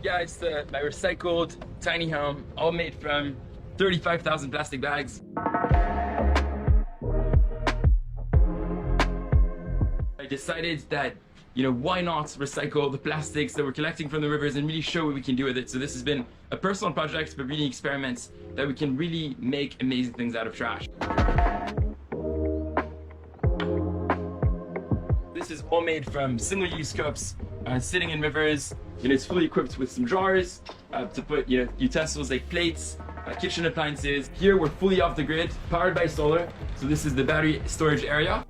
Guys, to my recycled tiny home, all made from 35,000 plastic bags. I decided that, why not recycle the plastics that we're collecting from the rivers and really show what we can do with it. So this has been a personal project, but really experiments that we can really make amazing things out of trash. This is all made from single-use cups sitting in rivers. It's fully equipped with some jars to put utensils like plates, kitchen appliances. Here we're fully off the grid, powered by solar. So this is the battery storage area.